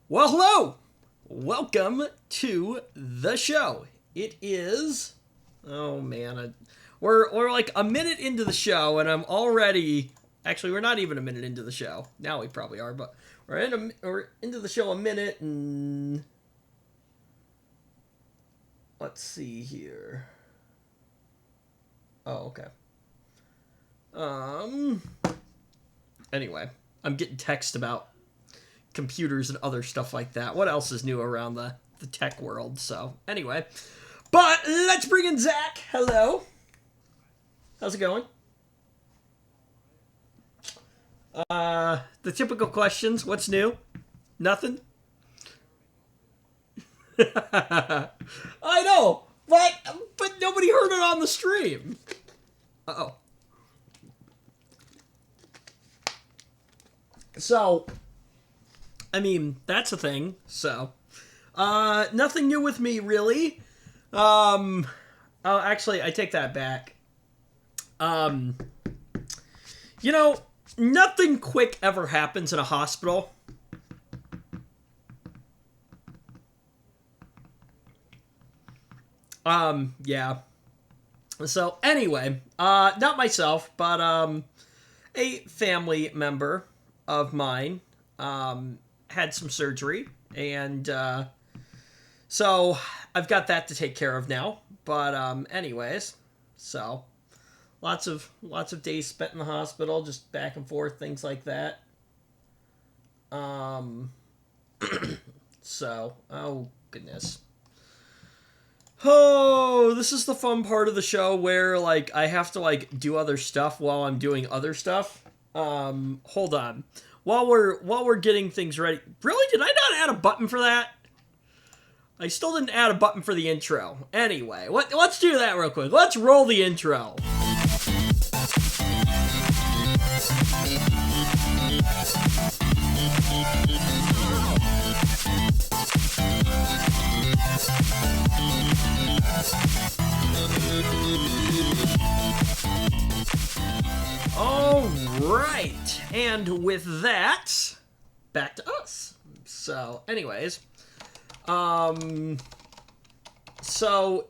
Well, hello! Welcome to the show. It is. Oh, man. We're like a minute into the show, and I'm already. Actually, we're not even a minute into the show. Now we probably are, but we're into the show a minute, and. Let's see here. Oh, okay. Um. Anyway, I'm getting text about computers and other stuff like that. What else is new around the tech world? So, anyway. But let's bring in Zach. Hello. How's it going? The typical questions. What's new? Nothing? I know, but nobody heard it on the stream. Uh-oh. So, I mean, that's a thing. So, nothing new with me really. Um, oh, actually, I take that back. Um, you know, nothing quick ever happens in a hospital. Yeah. So anyway, not myself, but a family member of mine had some surgery, and so I've got that to take care of now. But anyways, so lots of days spent in the hospital, just back and forth, things like that. Um, so oh goodness. Oh, this is the fun part of the show where like I have to like do other stuff while I'm doing other stuff. Hold on. While we're getting things ready. Really? Did I not add a button for that? I still didn't add a button for the intro. Anyway, let's do that real quick. Let's roll the intro. All right. And with that, back to us. So, anyways, um so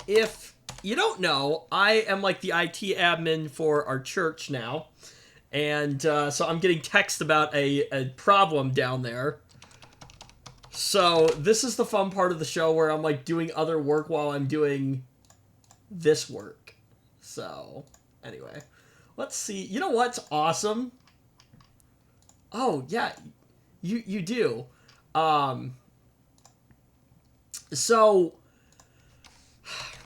if you don't know, I am like the IT admin for our church now. And so I'm getting text about a problem down there. So this is the fun part of the show where I'm like doing other work while I'm doing this work. So anyway, let's see. You know what's awesome? Oh yeah, you do. Um, so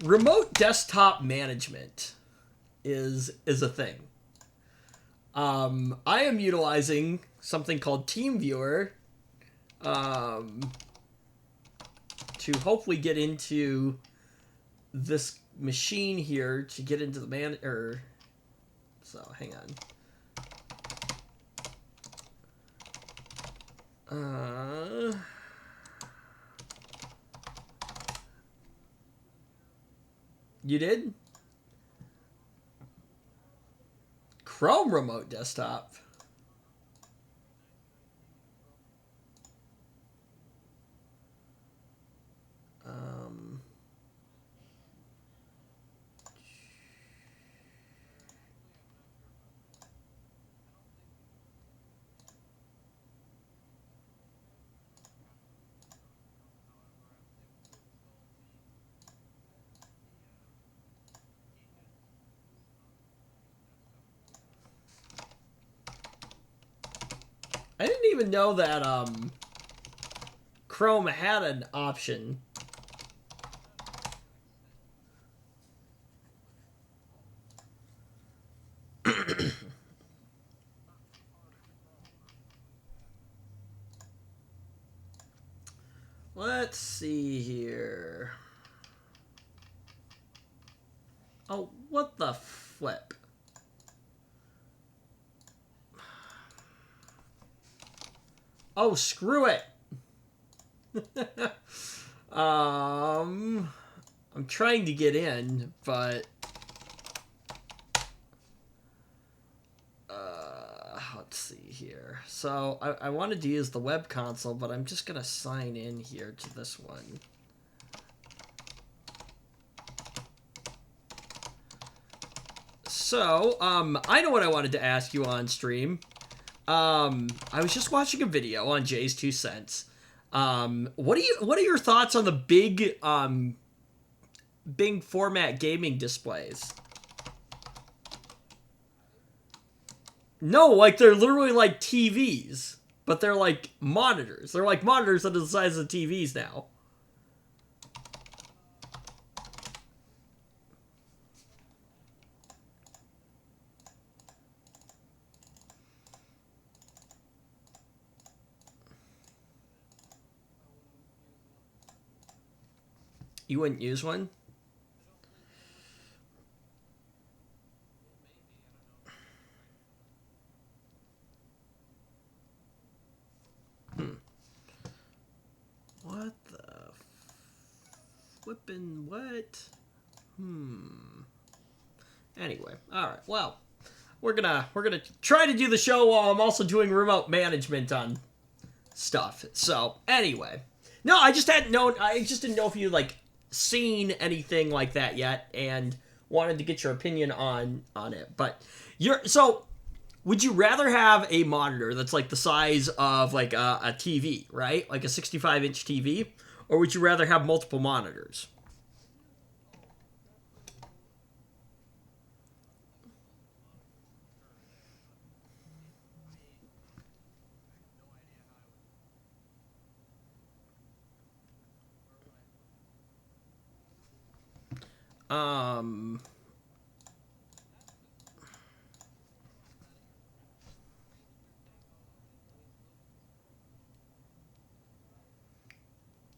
remote desktop management is a thing. I am utilizing something called TeamViewer um, to hopefully get into this machine here to get into the so hang on. You did? Chrome remote desktop. Um, I didn't even know that Chrome had an option. Let's see here. Oh, what the flip? Oh, screw it. I'm trying to get in, but let's see here. So I wanted to use the web console, but I'm just gonna sign in here to this one. So, I know what I wanted to ask you on stream. I was just watching a video on Jay's 2 Cents. What are your thoughts on the big format gaming displays? No, like they're literally like TVs, but they're like monitors. They're like monitors that are the size of TVs now. You wouldn't use one? What the flippin' what? Anyway, all right. Well, we're gonna try to do the show while I'm also doing remote management on stuff. So anyway, no, I just didn't know if you like seen anything like that yet, and wanted to get your opinion on it. But would you rather have a monitor that's like the size of like a TV, right? Like a 65-inch TV, or would you rather have multiple monitors? Um,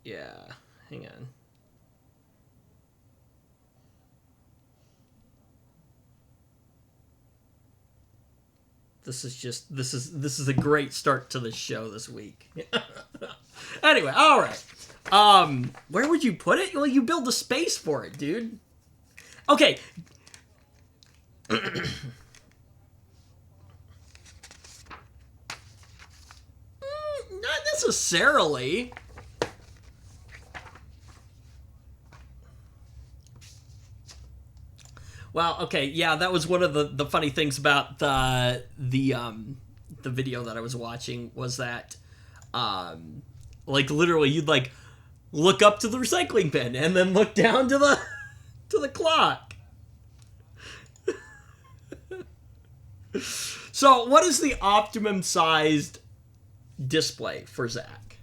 yeah, hang on. This is a great start to the show this week. Anyway, all right. Where would you put it? Well, you build a space for it, dude. Okay. Not necessarily. Well, okay, yeah, that was one of the funny things about the video that I was watching was that like literally you'd like look up to the recycling bin and then look down to the to the clock. So, what is the optimum sized display for Zach?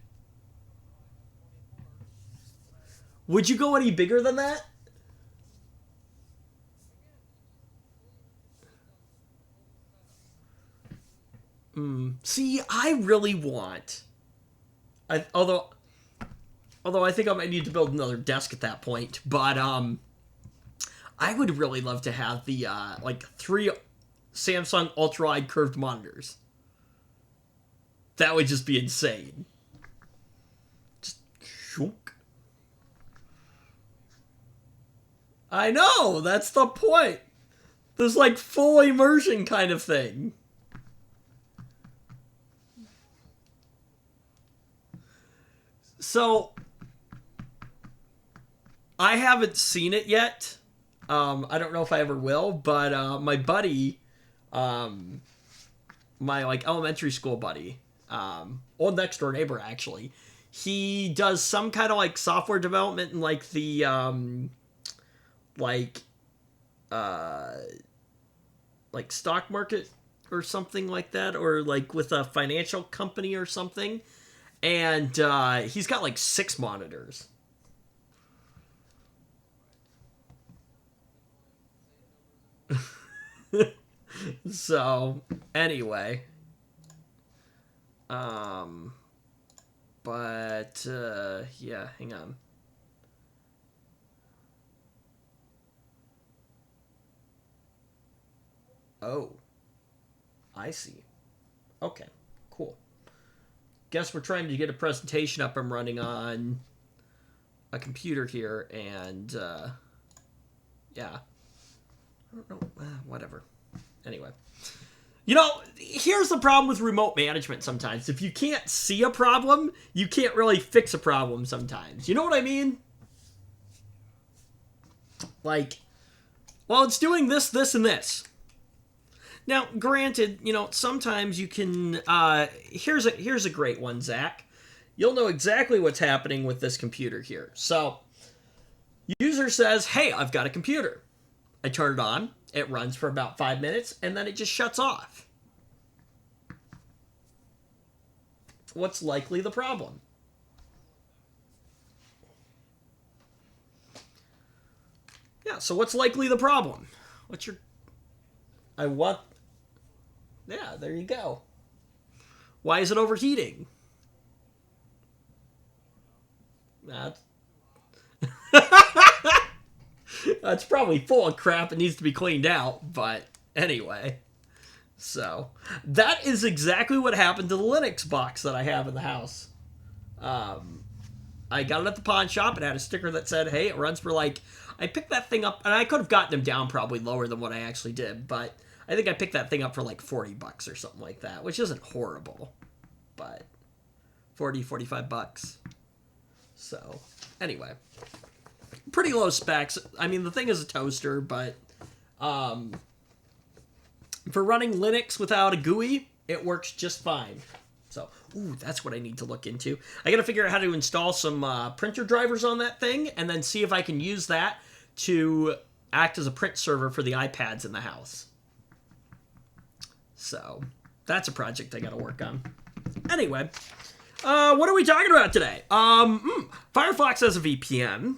Would you go any bigger than that? See, I really want. Although I think I might need to build another desk at that point. But I would really love to have the like 3 Samsung ultra-wide curved monitors. That would just be insane. Just shook. I know, that's the point. There's like full immersion kind of thing. So, I haven't seen it yet. I don't know if I ever will, but my buddy, my like elementary school buddy, old next door neighbor actually, he does some kind of like software development in like the like like stock market or something like that, or like with a financial company or something, and he's got like 6 monitors. So anyway, but yeah, hang on. Oh, I see. Okay, cool. Guess we're trying to get a presentation up and running on a computer here, and yeah, I don't know, whatever. Anyway, You know, here's the problem with remote management sometimes. If you can't see a problem, you can't really fix a problem sometimes. You know what I mean? Like, well, it's doing this, this, and this. Now, granted, you know, sometimes you can, here's a great one, Zach. You'll know exactly what's happening with this computer here. So, user says, hey, I've got a computer. I turn it on, it runs for about 5 minutes, and then it just shuts off. What's likely the problem? Yeah, so what's likely the problem? What's your... I want... Yeah, there you go. Why is it overheating? That's... That's probably full of crap. It needs to be cleaned out, but anyway. So, that is exactly what happened to the Linux box that I have in the house. I got it at the pawn shop. It had a sticker that said, hey, it runs for like... I picked that thing up, and I could have gotten them down probably lower than what I actually did, but I think I picked that thing up for like 40 bucks or something like that, which isn't horrible, but 40, 45 bucks. So, anyway. Pretty low specs. I mean, the thing is a toaster, but for running Linux without a GUI, it works just fine. So, ooh, that's what I need to look into. I gotta figure out how to install some printer drivers on that thing, and then see if I can use that to act as a print server for the iPads in the house. So, that's a project I gotta work on. Anyway, what are we talking about today? Firefox has a VPN.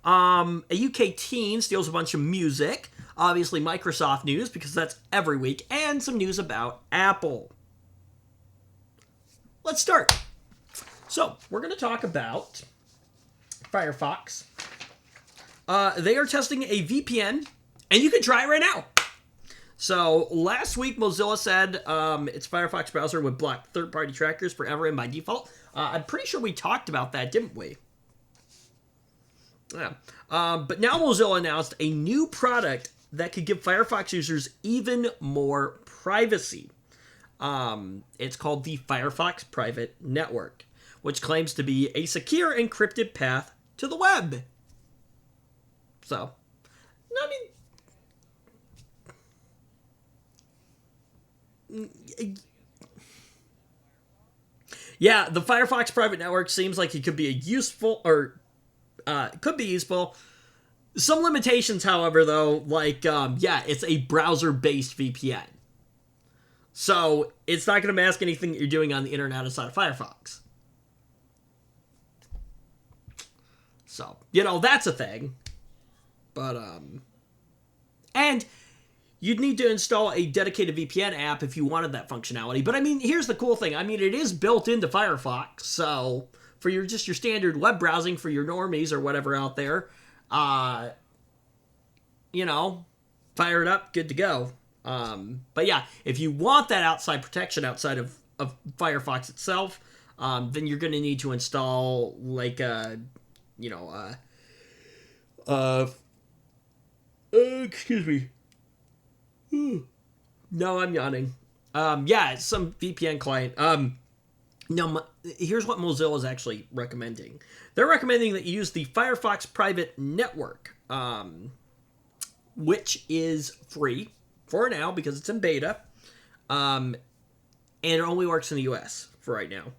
A UK teen steals a bunch of music. Obviously, Microsoft news, because that's every week. And some news about Apple. Let's start. So, we're going to talk about Firefox. They are testing a VPN, and you can try it right now. So, last week, Mozilla said its Firefox browser would block third-party trackers forever and by default. I'm pretty sure we talked about that, didn't we? Yeah. But now Mozilla announced a new product that could give Firefox users even more privacy. It's called the Firefox Private Network, which claims to be a secure encrypted path to the web. So, I mean... Yeah, the Firefox Private Network seems like it could be a useful, or could be useful. Some limitations, however, though, like, yeah, it's a browser-based VPN. So, it's not going to mask anything that you're doing on the internet outside of Firefox. So, you know, that's a thing. But, and you'd need to install a dedicated VPN app if you wanted that functionality. But, I mean, here's the cool thing. I mean, it is built into Firefox, so for your standard web browsing for your normies or whatever out there, you know, fire it up, good to go. But yeah, if you want that outside protection outside of Firefox itself, then you're going to need to install like excuse me. No, I'm yawning. Yeah, it's some VPN client. No, here's what Mozilla is actually recommending. They're recommending that you use the Firefox Private Network, which is free for now because it's in beta, and it only works in the US for right now.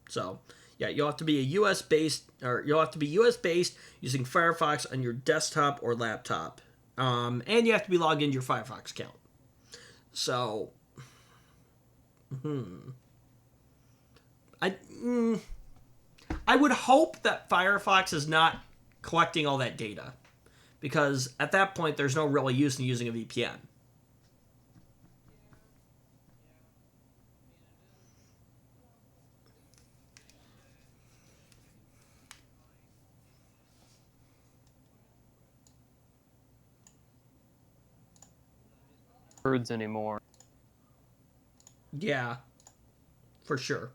So, yeah, you'll have to be US based using Firefox on your desktop or laptop, and you have to be logged into your Firefox account. So, I would hope that Firefox is not collecting all that data, because at that point there's no real use in using a VPN. Birds anymore. Yeah, for sure.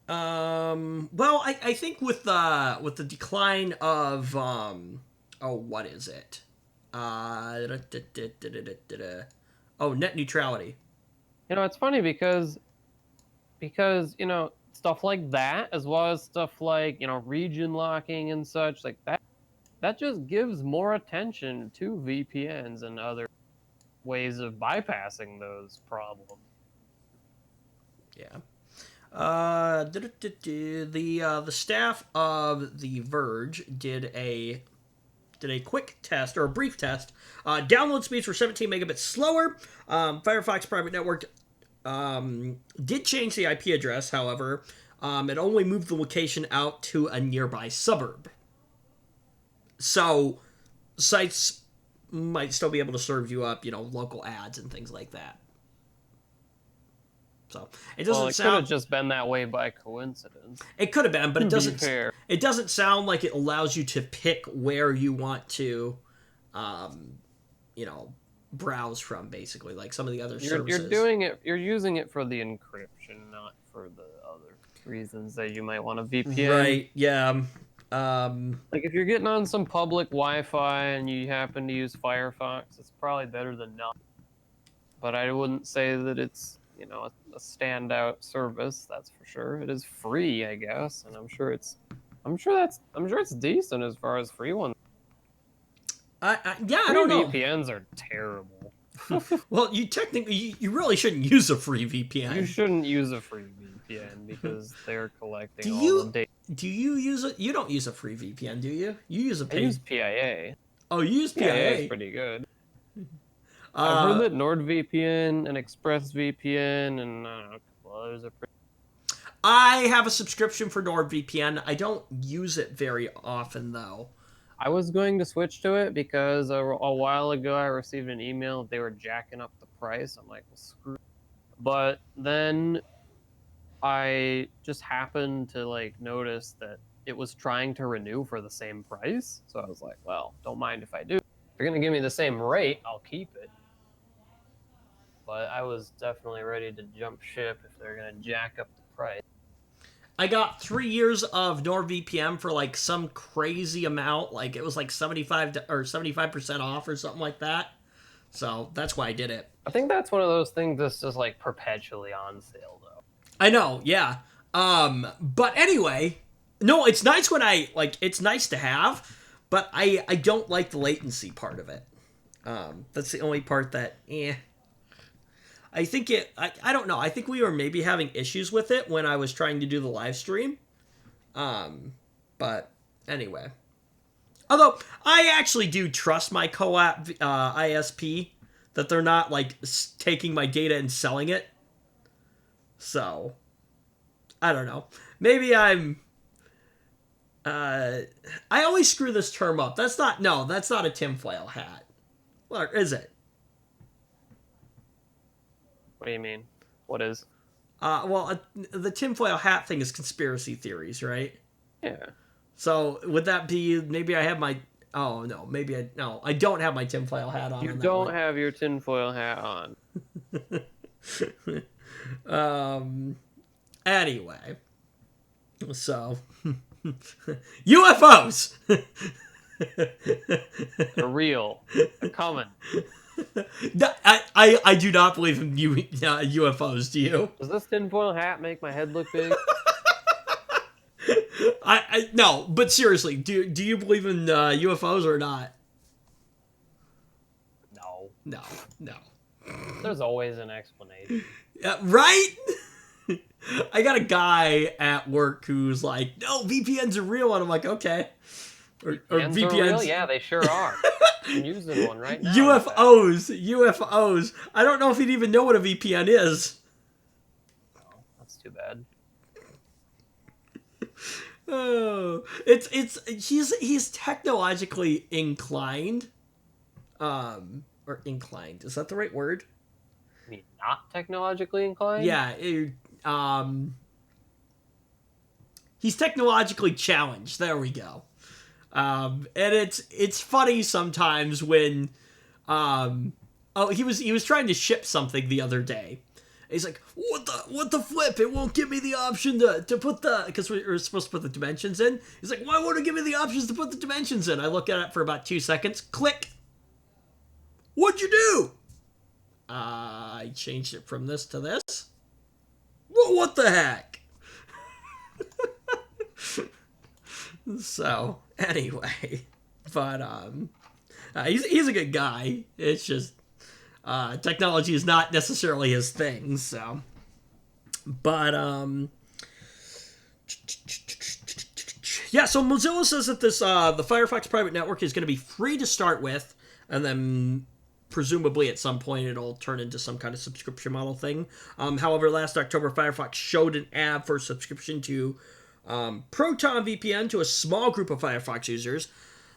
Well, I think with the decline of what is it? Oh, net neutrality. It's funny because stuff like that, as well as stuff like region locking and such like that just gives more attention to VPNs and other ways of bypassing those problems. Yeah. The staff of The Verge did a quick test, or a brief test. Download speeds were 17 megabits slower. Firefox Private Network did change the IP address, however. It only moved the location out to a nearby suburb. So, sites might still be able to serve you up, local ads and things like that. So it doesn't Well, it could have just been that way by coincidence. It could have been, but it doesn't. Fair. It doesn't sound like it allows you to pick where you want to, browse from. Basically, like some of the other services. You're doing it. You're using it for the encryption, not for the other reasons that you might want a VPN. Right. Yeah. Like if you're getting on some public Wi-Fi and you happen to use Firefox, it's probably better than not. But I wouldn't say that it's a standout service. That's for sure. It is free, I guess, and I'm sure it's decent as far as free ones. I don't know. VPNs are terrible. Well, you really shouldn't use a free VPN. You shouldn't use a free VPN because they're collecting all the data. Do you use it? You don't use a free VPN, do you? You use a I use PIA. Oh, you use PIA? PIA is pretty good. I've heard that NordVPN and ExpressVPN and a couple others are pretty. I have a subscription for NordVPN. I don't use it very often, though. I was going to switch to it because a while ago I received an email that they were jacking up the price. I'm like, well, screw it. But then I just happened to notice that it was trying to renew for the same price. So I was like, well, don't mind if I do. If they're going to give me the same rate, I'll keep it. But I was definitely ready to jump ship if they're going to jack up the price. I got 3 years of NordVPN for some crazy amount. It was 75% off or something like that. So that's why I did it. I think that's one of those things that's just perpetually on sale, though. I know, yeah. But anyway, no, it's nice when it's nice to have, but I don't like the latency part of it. That's the only part that, I think I don't know. I think we were maybe having issues with it when I was trying to do the live stream. But anyway. Although, I actually do trust my co-op ISP that they're not, taking my data and selling it. So, I don't know. Maybe I'm... I always screw this term up. That's not a tinfoil hat. Or is it? What do you mean? What is? The tinfoil hat thing is conspiracy theories, right? Yeah. So would that be maybe I have my? Oh no, I don't have my tinfoil hat on. You don't have your tinfoil hat on. Anyway, so UFOs. They're real. They're coming. I do not believe in UFOs. Do you? Does this tinfoil hat make my head look big? No, but seriously, do you believe in UFOs or not? No. There's always an explanation. Right? I got a guy at work who's like, "No, VPNs are real," and I'm like, "Okay." Or VPNs are real? Yeah, they sure are. I'm using one right now. UFOs. I don't know if he'd even know what a VPN is. Oh, that's too bad. Oh, he's technologically inclined. Or inclined. Is that the right word? You mean not technologically inclined? Yeah. He's technologically challenged. There we go. And it's funny sometimes when, he was trying to ship something the other day. He's like, what the flip? It won't give me the option to put because we were supposed to put the dimensions in. He's like, why won't it give me the options to put the dimensions in? I look at it for about 2 seconds. Click. What'd you do? I changed it from this to this. Well, what the heck? So, anyway. But, he's a good guy. It's just, technology is not necessarily his thing, so. But, yeah, so Mozilla says that this, the Firefox private network is going to be free to start with, and then presumably at some point it'll turn into some kind of subscription model thing. However, last October, Firefox showed an ad for subscription to Proton VPN to a small group of Firefox users.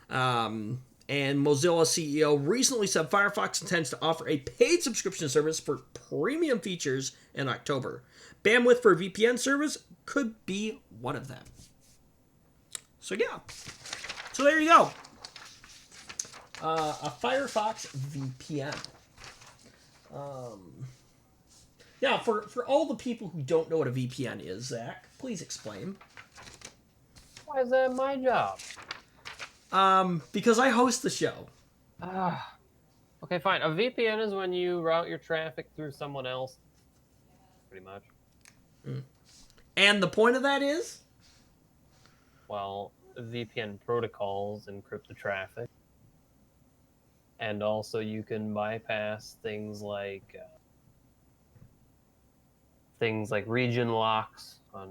And Mozilla CEO recently said Firefox intends to offer a paid subscription service for premium features in October. Bandwidth for VPN service could be one of them. So yeah. So there you go. A Firefox VPN. Yeah, for all the people who don't know what a VPN is, Zach, please explain. Why is that my job? Because I host the show. Okay, fine. A VPN is when you route your traffic through someone else. Pretty much. And the point of that is? Well, VPN protocols encrypt the traffic. And also you can bypass things like region locks on,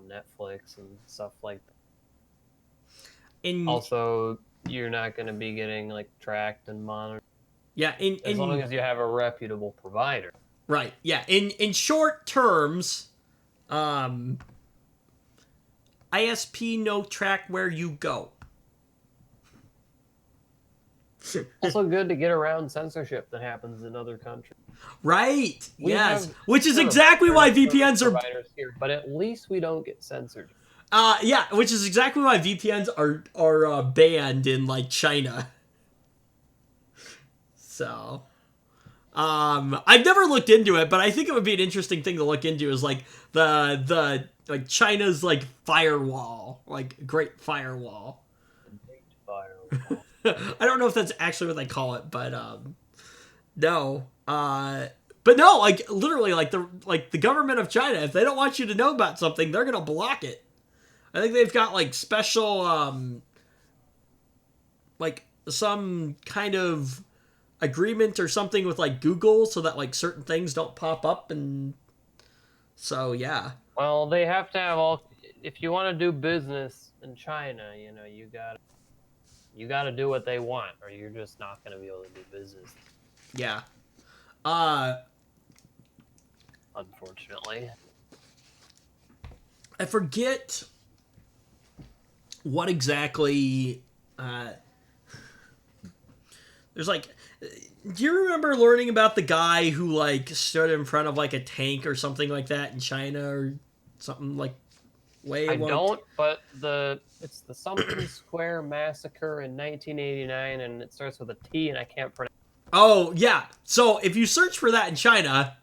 Netflix and stuff like that. Also, you're not going to be getting tracked and monitored. Yeah, as long as you have a reputable provider. Right. Yeah. In short terms, ISP no track where you go. Also good to get around censorship that happens in other countries. Right. Yes. Which is exactly why VPNs are here, but at least we don't get censored. Yeah, which is exactly why VPNs are banned in China. So, I've never looked into it, but I think it would be an interesting thing to look into. Is the China's firewall, Great Firewall. Firewall. I don't know if that's actually what they call it, but no. But no, literally, the government of China, if they don't want you to know about something, they're gonna block it. I think they've got special some kind of agreement or something with Google so that certain things don't pop up, and so yeah. Well, they have to have if you want to do business in China, you gotta do what they want, or you're just not gonna be able to do business. Yeah. Unfortunately. I forget what exactly there's do you remember learning about the guy who stood in front of a tank or something like that in China or something I don't, but it's the something Square massacre in 1989, and it starts with a T, and I can't pronounce. Oh yeah, so if you search for that in China,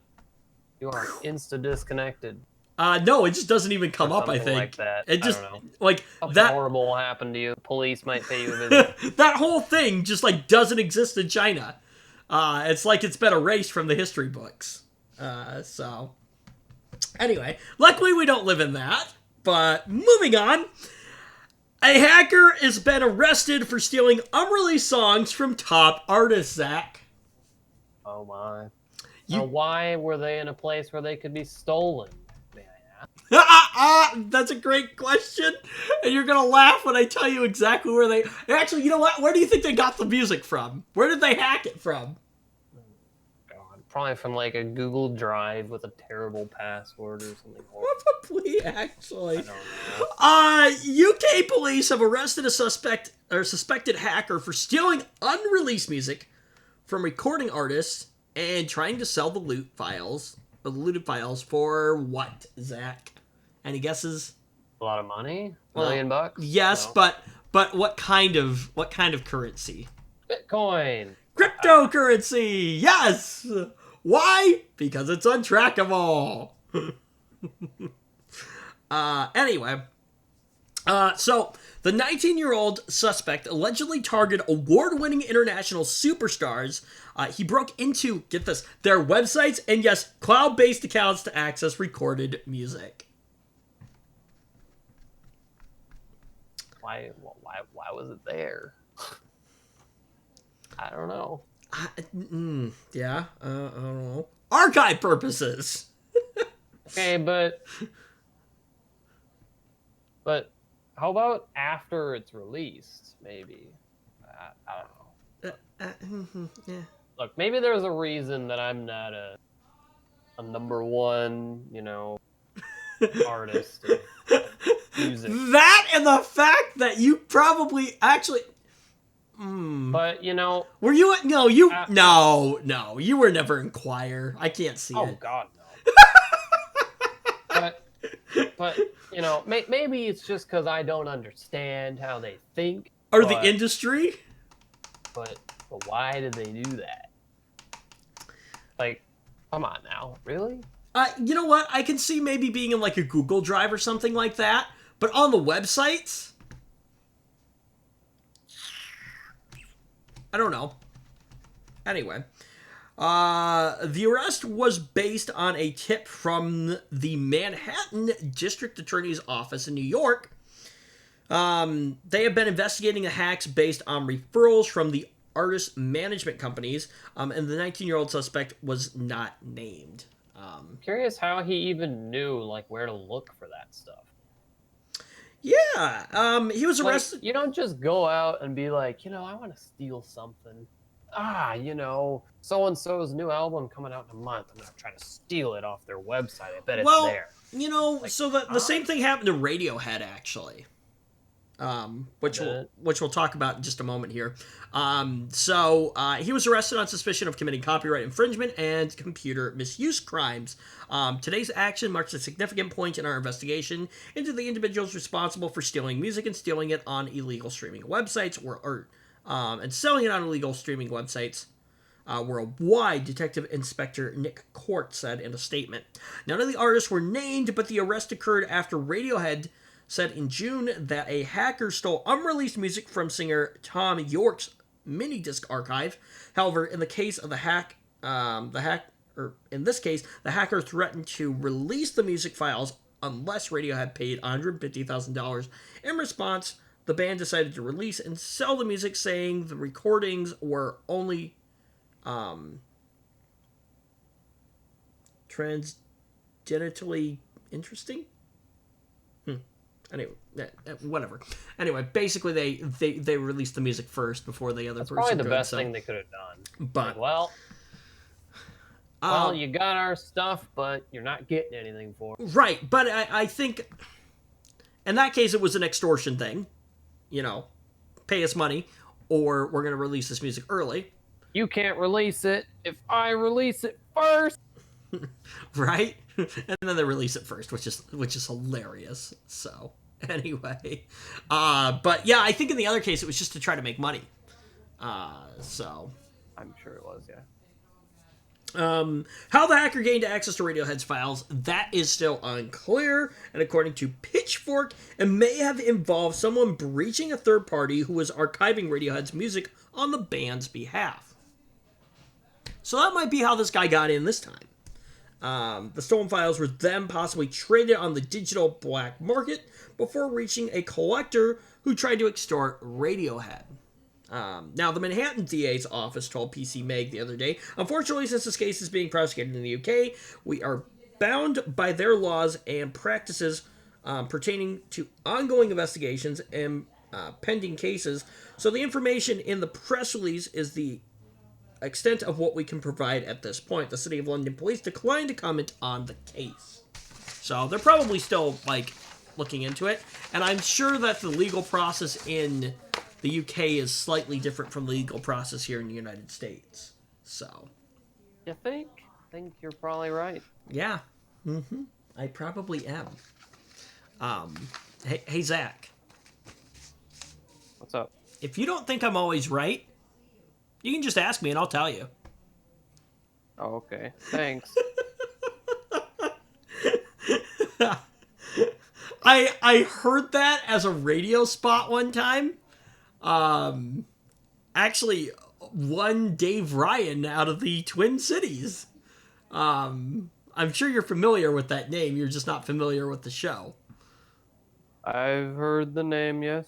you are insta disconnected. No, it just doesn't even come up. I think like that. It just I don't know. something that horrible will happen to you. Police might pay you a visit. That whole thing just doesn't exist in China. It's it's been erased from the history books. So anyway, luckily we don't live in that. But moving on, a hacker has been arrested for stealing unreleased songs from top artists. Zach. Oh my! Why were they in a place where they could be stolen? That's a great question, and you're gonna laugh when I tell you exactly where they. Actually, you know what? Where do you think they got the music from? Where did they hack it from? God, probably from a Google Drive with a terrible password or something horrible. Probably, actually. I don't know. UK police have arrested a suspected hacker for stealing unreleased music from recording artists and trying to sell the looted files for what, Zach? Any guesses? A lot of money? $1 million? Yes, no. but what kind of currency? Bitcoin. Cryptocurrency. Yes. Why? Because it's untrackable. Anyway, So, the 19-year-old suspect allegedly targeted award-winning international superstars. He broke into, get this, their websites and, yes, cloud-based accounts to access recorded music. Why was it there? I don't know. Yeah, I don't know. Archive purposes. Okay, but how about after it's released? Maybe I don't know. Yeah. Look, maybe there's a reason that I'm not a number one, artist of music. That and the fact that you probably actually. But were you? No, no, you were never in choir. I can't see oh it. God, no. but maybe it's just because I don't understand how they think Or the industry. But why did they do that? Like, come on now, really? You know what? I can see maybe being in like a Google Drive or something like that, but on the websites. I don't know. Anyway, the arrest was based on a tip from the Manhattan District Attorney's Office in New York. They have been investigating the hacks based on referrals from the artist management companies, and the 19-year-old suspect was not named. Curious how he even knew where to look for that stuff. Yeah, he was arrested. You don't just go out and be like, I want to steal something. So-and-so's new album coming out in a month. I'm going to try to steal it off their website. I bet it's there. So the same thing happened to Radiohead, actually. Which we'll talk about in just a moment here. He was arrested on suspicion of committing copyright infringement and computer misuse crimes. Today's action marks a significant point in our investigation into the individuals responsible for stealing music and stealing it on illegal streaming websites and selling it on illegal streaming websites. Worldwide, Detective Inspector Nick Court said in a statement. None of the artists were named, but the arrest occurred after Radiohead said in June that a hacker stole unreleased music from singer Tom York's mini-disc archive. However, in the case of the hacker threatened to release the music files unless Radiohead paid $150,000. In response, the band decided to release and sell the music, saying the recordings were only transgenitally interesting. Anyway, whatever. Anyway, basically they released the music first before the other That's person. Probably the best thing they could have done. But you got our stuff, but you're not getting anything for it. Right, but I think in that case it was an extortion thing. Pay us money, or we're going to release this music early. You can't release it if I release it first. Right? And then they release it first, which is hilarious. So anyway, but yeah, I think in the other case it was just to try to make money. So I'm sure it was, yeah. How the hacker gained access to Radiohead's files, that is still unclear, and according to Pitchfork, it may have involved someone breaching a third party who was archiving Radiohead's music on the band's behalf. So that might be how this guy got in this time. The stolen files were then possibly traded on the digital black market before reaching a collector who tried to extort Radiohead. Now, the Manhattan DA's office told PC Mag the other day, unfortunately, since this case is being prosecuted in the UK, we are bound by their laws and practices pertaining to ongoing investigations and pending cases. So the information in the press release is the extent of what we can provide at this point. The City of London Police declined to comment on the case. So they're probably still, looking into it. And I'm sure that the legal process in the UK is slightly different from the legal process here in the United States. So. You think? I think you're probably right. Yeah. Mm-hmm. I probably am. Hey, Zach. What's up? If you don't think I'm always right, you can just ask me and I'll tell you. Oh, okay. Thanks. I heard that as a radio spot one time. Actually, one Dave Ryan out of the Twin Cities. I'm sure you're familiar with that name. You're just not familiar with the show. I've heard the name, yes.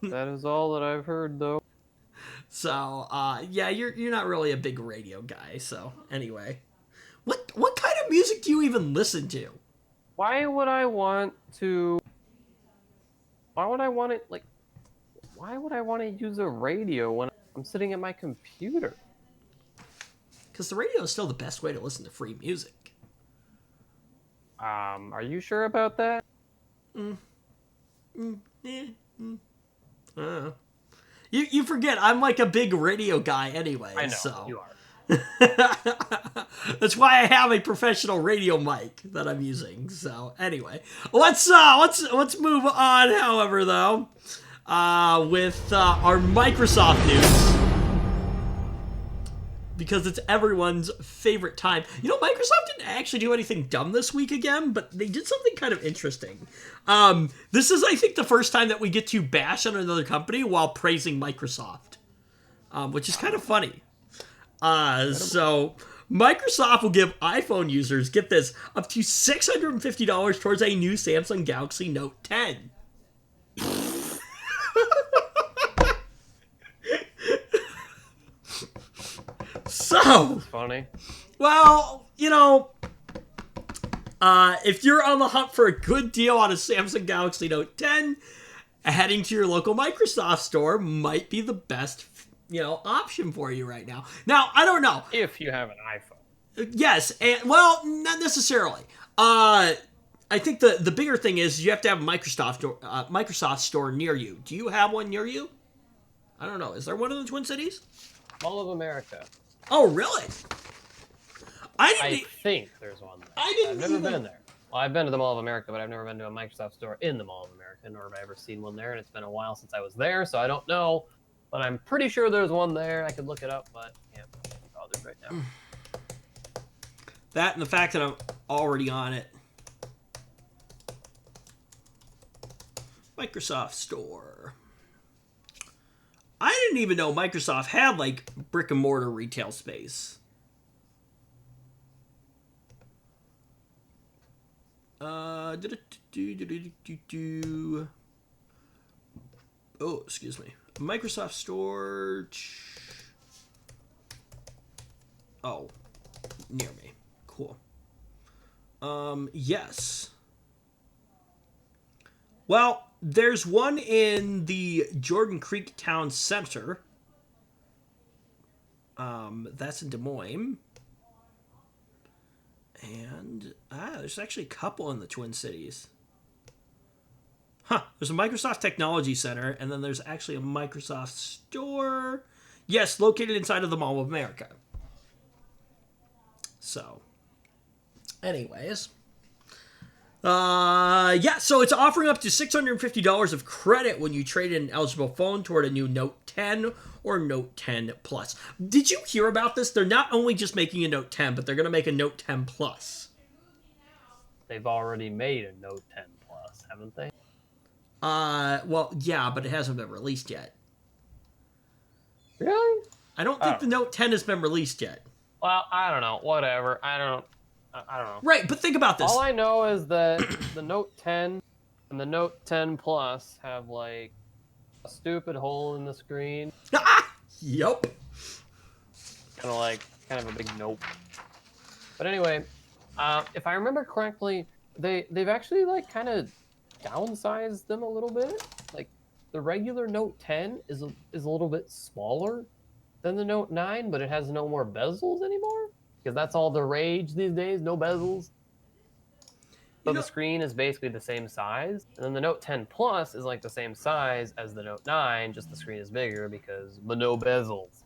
That is all that I've heard, though. So, yeah, you're not really a big radio guy. So, anyway, what kind of music do you even listen to? Why would I want to? Why would I want it? Like, why would I want to use a radio when I'm sitting at my computer? Because the radio is still the best way to listen to free music. Are you sure about that? You forget I'm like a big radio guy anyway. I know so. you are. That's why I have a professional radio mic that I'm using. So anyway, let's move on. However, though, with our Microsoft news, because it's everyone's favorite time. You know, Microsoft didn't actually do anything dumb this week again, but they did something kind of interesting. This is, I think, the first time that we get to bash on another company while praising Microsoft, which is kind of funny. So Microsoft will give iPhone users, get this, up to $650 towards a new Samsung Galaxy Note 10. So, That's funny. Well, you know, if you're on the hunt for a good deal on a Samsung Galaxy Note 10, heading to your local Microsoft store might be the best, option for you right now. Now, I don't know. If you have an iPhone. Yes, and well, not necessarily. I think the bigger thing is you have to have a Microsoft store near you. Do you have one near you? I don't know. Is there one in the Twin Cities? Mall of America. Oh, really? I think there's one there. I've never been there. Well, I've been to the Mall of America, but I've never been to a Microsoft store in the Mall of America, nor have I ever seen one there, and it's been a while since I was there, so I don't know. But I'm pretty sure there's one there. I could look it up, but yeah, I'm not bothered right now. That and the fact that I'm already on it. Microsoft Store. I didn't even know Microsoft had, like, brick and mortar retail space. Oh, excuse me. Microsoft Store. Oh, near me. Cool. Yes. Well, there's one in the Jordan Creek Town Center. That's in Des Moines. And, there's actually a couple in the Twin Cities. Huh, there's a Microsoft Technology Center, and then there's actually a Microsoft Store. Yes, located inside of the Mall of America. So, anyways. Yeah, so it's offering up to $650 of credit when you trade in an eligible phone toward a new Note 10 or Note 10 Plus. Did you hear about this? They're not only just making a Note 10, but they're going to make a Note 10 Plus. They've already made a Note 10 Plus, haven't they? Well, yeah, but it hasn't been released yet. Really? I don't think the Note 10 has been released yet. Well, I don't know. Whatever. I don't know. Right, but think about this. All I know is that the Note 10 and the Note 10 Plus have, like, a stupid hole in the screen. Yup. Kind of a big nope. But anyway, if I remember correctly, they've actually, like, kind of downsized them a little bit. Like, the regular Note 10 is a little bit smaller than the Note 9, but it has no more bezels anymore. Because that's all the rage these days, no bezels. So the screen is basically the same size. And then the Note 10 Plus is like the same size as the Note 9, just the screen is bigger because no bezels.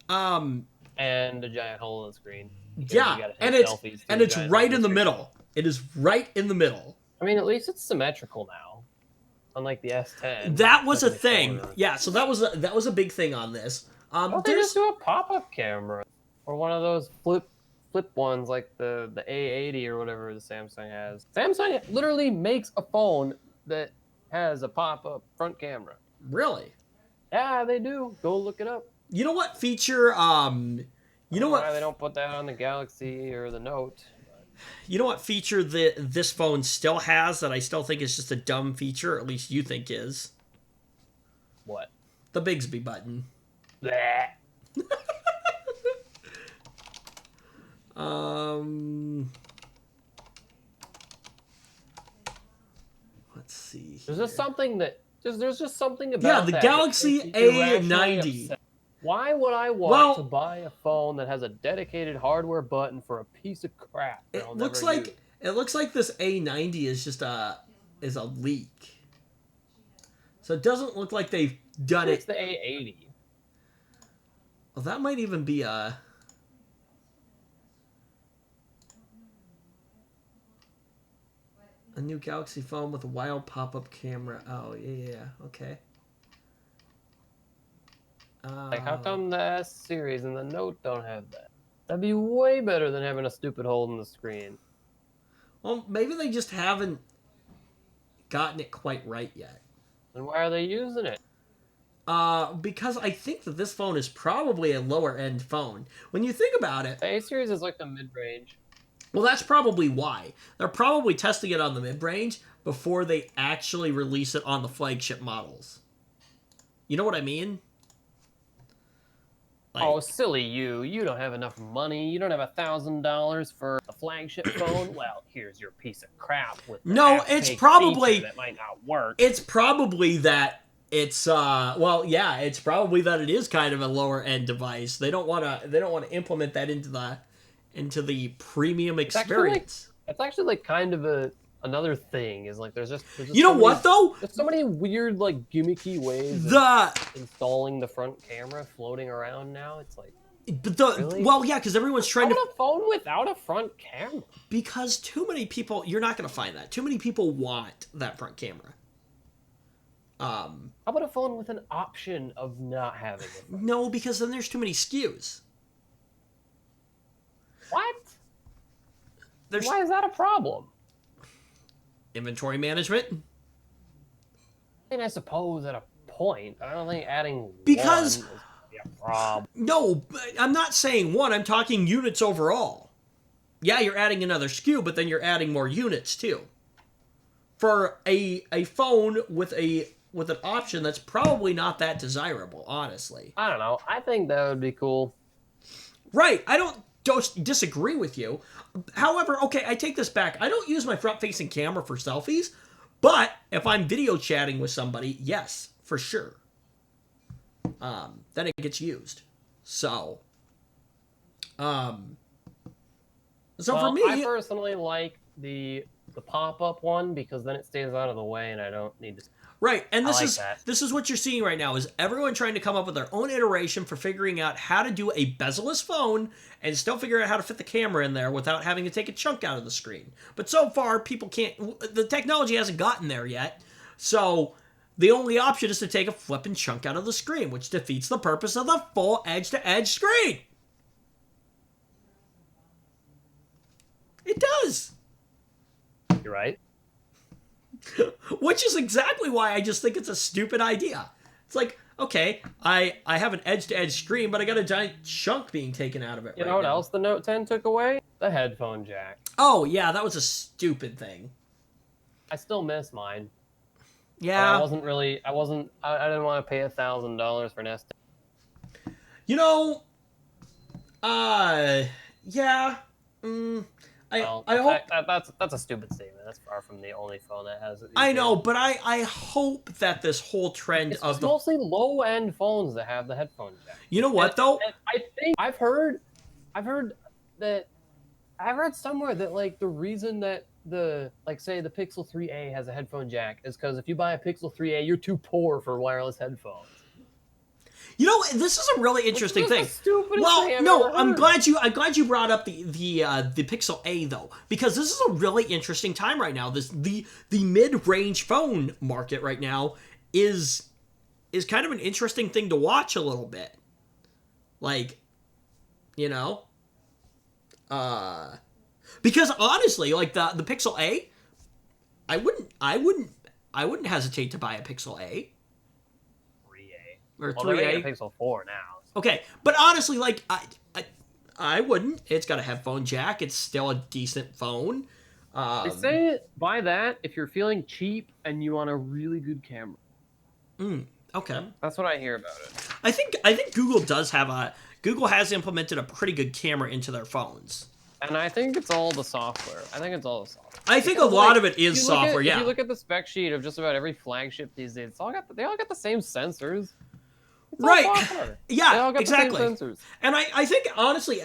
And a giant hole in the screen. Yeah, and it's right in the middle. It is right in the middle. I mean, at least it's symmetrical now. Unlike the S10. That was a thing. Yeah, so that was a big thing on this. Why don't they just do a pop-up camera? Or one of those flip ones like the A80 or whatever the Samsung has. Samsung literally makes a phone that has a pop-up front camera. Really? Yeah, they do. Go look it up. You know what feature? You know Why what? they don't put that on the Galaxy or the Note? You know what feature that this phone still has that I still think is just a dumb feature, or at least you think is? What? The Bigsby button. Bleh. Let's see. There's here. just something that there's just something about Yeah, the that Galaxy that makes you irrationally A90. upset. Why would I want Well- to buy a phone that has a dedicated hardware button for a piece of crap? That I'll It looks never like use? it looks like this A90 is just a leak. So it doesn't look like they've done It's it. the A80. Well, that might even be a new Galaxy phone with a wild pop-up camera. Oh, yeah, okay. Like, how come the S series and the Note don't have that? That'd be way better than having a stupid hole in the screen. Well, maybe they just haven't gotten it quite right yet. Then why are they using it? Because I think that this phone is probably a lower-end phone. When you think about it, The A series is like the mid-range. well, that's probably why. They're probably testing it on the mid-range before they actually release it on the flagship models. You know what I mean? Like, Oh, silly you. You don't have enough money. You don't have $1,000 for a flagship phone. Well, here's your piece of crap with the No, half-baked it's probably- feature that might not work. it's probably that it's well, yeah, it's probably that it is kind of a lower-end device. They don't want to implement that into the premium experience. It's actually like kind of another thing is like there's just You know so what though? There's so many weird like gimmicky ways of The installing the front camera floating around now. It's like Really? well, yeah, because everyone's trying how to about a phone without a front camera? because too many people. You're not going to find that. Too many people want that front camera. How about a phone with an option of not having it? No, because then there's too many SKUs. What? There's Why is that a problem? inventory management. I mean, I suppose at a point, but I don't think adding Because- one is a problem. No, but I'm not saying one. I'm talking units overall. Yeah, you're adding another SKU, but then you're adding more units too. For a phone with an option that's probably not that desirable, honestly. I don't know. I think that would be cool. Right. I don't disagree with you. However, okay, I take this back. I don't use my front-facing camera for selfies, but if I'm video chatting with somebody, yes, for sure. Then it gets used. So, Well, for me, I personally like the pop-up one because then it stays out of the way and I don't need to. right, and I this like is that. this is what you're seeing right now is everyone trying to come up with their own iteration for figuring out how to do a bezel-less phone and still figure out how to fit the camera in there without having to take a chunk out of the screen. But so far, people can't. The technology hasn't gotten there yet, so the only option is to take a flipping chunk out of the screen, which defeats the purpose of the full edge-to-edge screen. It does. You're right. Which is exactly why I just think it's a stupid idea. It's like, okay, I have an edge-to-edge screen, but I got a giant chunk being taken out of it You right know what now. else the Note 10 took away? The headphone jack. Oh, yeah, that was a stupid thing. I still miss mine. But Yeah. I didn't want to pay $1,000 for Nest. You know, yeah. Well, I hope... that's a stupid statement. That's far from the only phone that has it. I know, but I hope that this whole trend It's of just the... mostly low-end phones that have the headphone jack. You know what, though? And I think I've heard somewhere that like the reason that say the Pixel 3a has a headphone jack is because if you buy a Pixel 3a, you're too poor for wireless headphones. You know, this is a really interesting Which is thing. the stupidest thing Well, I've no, ever I'm heard. glad you brought up the Pixel A though, because this is a really interesting time right now. The mid-range phone market right now is kind of an interesting thing to watch a little bit. Like, you know, Because honestly, like the Pixel A, I wouldn't hesitate to buy a Pixel A 3A. or Well, they're making 3A. a Pixel 4 now. So. Okay, but honestly, like I wouldn't. It's got a headphone jack. It's still a decent phone. They say buy that if you're feeling cheap and you want a really good camera. Okay. That's what I hear about it. I think Google has implemented a pretty good camera into their phones. And I think it's all the software. I think because, a lot of it is software. If you look at the spec sheet of just about every flagship these days, they all got the same sensors. Right. Yeah, they all got exactly. the same sensors. And I think, honestly,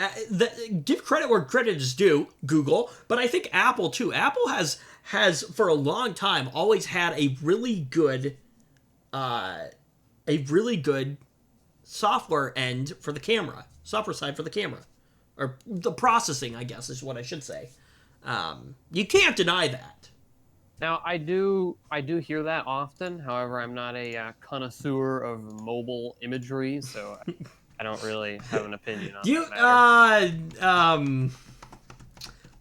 give credit where credit is due, Google, but I think Apple, too. Apple has for a long time, always had a really good software end for the camera. Software side for the camera. Or the processing, I guess, is what I should say. You can't deny that. Now, I do hear that often. However, I'm not a connoisseur of mobile imagery, so I don't really have an opinion on that matter.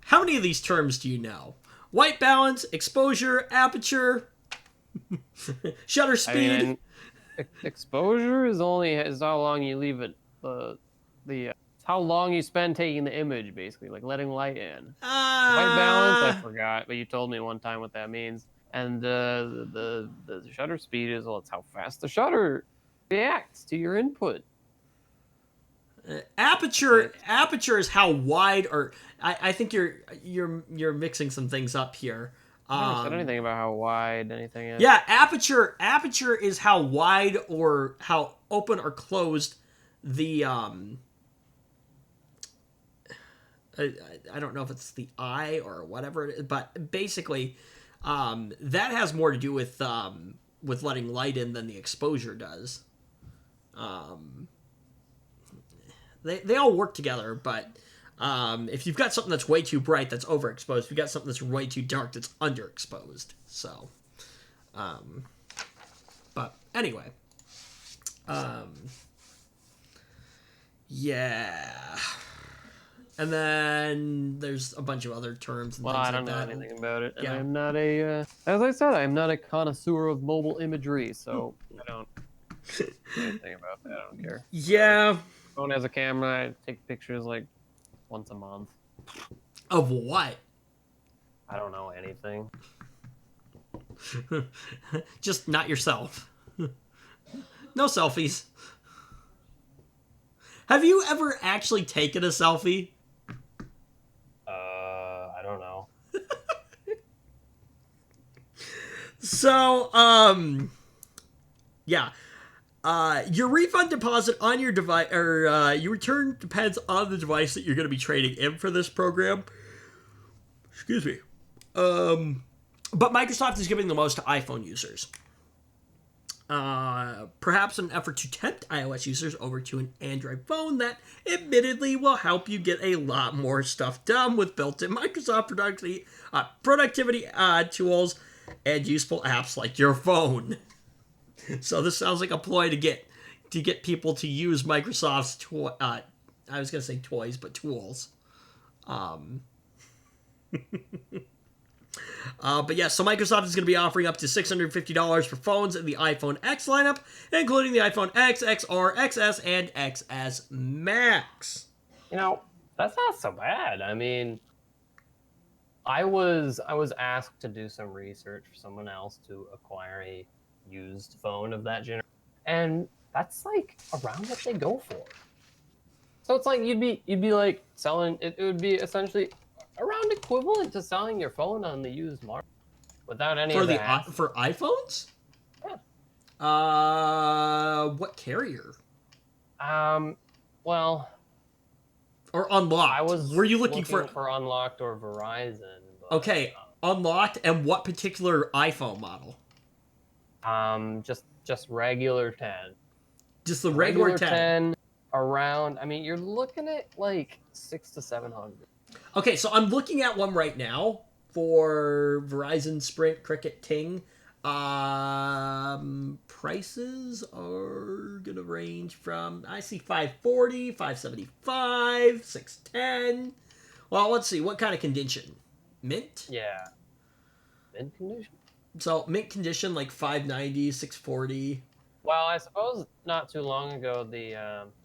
How many of these terms do you know? White balance, exposure, aperture, shutter speed. I mean, exposure is how long you leave it. How long you spend taking the image, basically, like letting light in. White balance, I forgot, but you told me one time what that means. And the shutter speed is, well, it's how fast the shutter reacts to your input. Aperture is how wide, or I think you're mixing some things up here. I haven't said anything about how wide anything is. Yeah, aperture is how wide or how open or closed the I don't know if it's the eye or whatever it is, but basically that has more to do with letting light in than the exposure does. They all work together, but if you've got something that's way too bright, that's overexposed. If you've got something that's way too dark, that's underexposed. So, but anyway, yeah. And then there's a bunch of other terms and things like that. I don't know anything about it. And yeah. I'm not as I said, I'm not a connoisseur of mobile imagery, so I don't know anything about that. I don't care. Yeah. Phone has a camera. I take pictures like once a month. Of what? I don't know anything. Just not yourself. No selfies. Have you ever actually taken a selfie? I don't know. So, yeah. Your refund deposit on your device, or your return depends on the device that you're going to be trading in for this program. Excuse me. But Microsoft is giving the most to iPhone users. Perhaps an effort to tempt iOS users over to an Android phone that admittedly will help you get a lot more stuff done with built-in Microsoft productivity tools and useful apps like your phone. So this sounds like a ploy to get people to use Microsoft's I was gonna say toys, but tools. But yeah, so Microsoft is going to be offering up to $650 for phones in the iPhone X lineup, including the iPhone X, XR, XS, and XS Max. You know, that's not so bad. I mean, I was asked to do some research for someone else to acquire a used phone of that generation, and that's like around what they go for. So it's like you'd be like selling it would be essentially around equivalent to selling your phone on the used market without any for of that. For iPhones? Yeah. What carrier? Well, or Unlocked. Were you looking for Unlocked or Verizon? But, okay, Unlocked, and what particular iPhone model? Just regular 10. Just the regular 10. Around. I mean, you're looking at like $600 to $700. Okay, so I'm looking at one right now for Verizon, Sprint, Cricket, Ting. Prices are gonna range from, I see 540, 575, 610. Well, let's see. What kind of condition? Mint? Yeah. Mint condition? So, mint condition, like 590, 640. Well, I suppose not too long ago the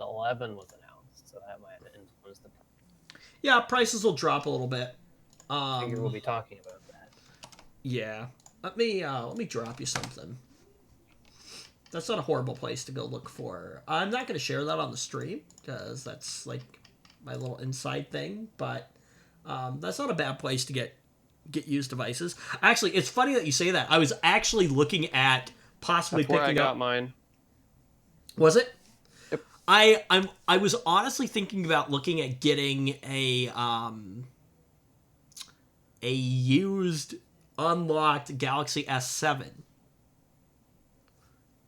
11 was announced, so that might have influenced the price. Yeah, prices will drop a little bit. I think we'll be talking about that. Yeah. Let me drop you something. That's not a horrible place to go look for. I'm not going to share that on the stream because that's like my little inside thing, but that's not a bad place to get used devices. Actually, it's funny that you say that. I was actually looking at possibly That's where picking I got up. mine. Was it? Yep. I was honestly thinking about looking at getting a used unlocked Galaxy S7.